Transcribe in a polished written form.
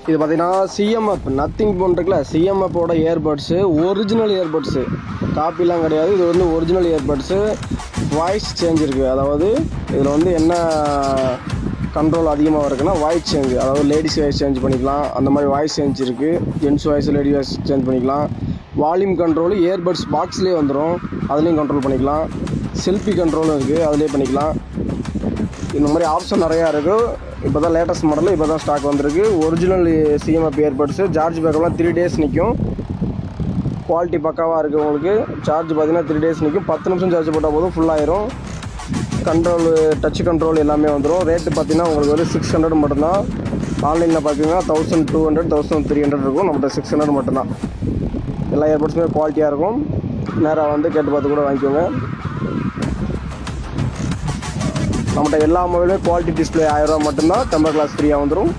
இது பார்த்தீங்கன்னா CMF nothing phone இருக்குல்ல, சிஎம்எஃப்போட இயர்பட்ஸு, ஒரிஜினல் இயர்பட்ஸு, காப்பிலாம் கிடையாது. இது வந்து ஒரிஜினல் இயர்பட்ஸு. வாய்ஸ் சேஞ்ச் இருக்குது. அதாவது இதில் வந்து என்ன கண்ட்ரோல் அதிகமாக இருக்குன்னா வாய்ஸ் சேஞ்ச். அதாவது லேடிஸ் வாய்ஸ் சேஞ்ச் பண்ணிக்கலாம். அந்த மாதிரி வாய்ஸ் சேஞ்ச் இருக்குது. Gents voice, lady voice change பண்ணிக்கலாம். வால்யூம் கண்ட்ரோல் இயர்பட்ஸ் பாக்ஸ்லேயே வந்துடும், அதுலேயும் கண்ட்ரோல் பண்ணிக்கலாம். செல்ஃபி கண்ட்ரோலும் இருக்குது, அதிலே பண்ணிக்கலாம். இந்த மாதிரி ஆப்ஷன் நிறையா இருக்குது. இப்போ தான் லேட்டஸ்ட் மாடலில் இப்போ தான் ஸ்டாக் வந்திருக்கு. Original CMF earbuds. சார்ஜ் பேக்கப்லாம் 3 days நிற்கும். குவாலிட்டி பக்காவாக இருக்குது. உங்களுக்கு சார்ஜ் பார்த்தீங்கன்னா 3 days நிற்கும். 10 நிமிஷம் சார்ஜ் போட்டால் போதும், ஃபுல்லாயிரும். கண்ட்ரோல், டச் கண்ட்ரோல் எல்லாமே வந்துடும். ரேட்டு பார்த்தீங்கன்னா உங்களுக்கு ஒரு 600 மட்டும்தான். ஆன்லைனில் பார்த்தீங்கன்னா 1200, 1300 இருக்கும். நம்மகிட்ட 600 மட்டும்தான். எல்லா இயர்பட்ஸுமே குவாலிட்டியாக இருக்கும். நேராக வந்து கேட்டு பார்த்து கூட வாங்கிக்கோங்க. நம்மகிட்ட எல்லா மொபைலுமே குவாலிட்டி டிஸ்பிளே 1000 ரூபா மட்டும்தான். டெம்பர் கிளாஸ் ஃப்ரீயாக வந்துடும்.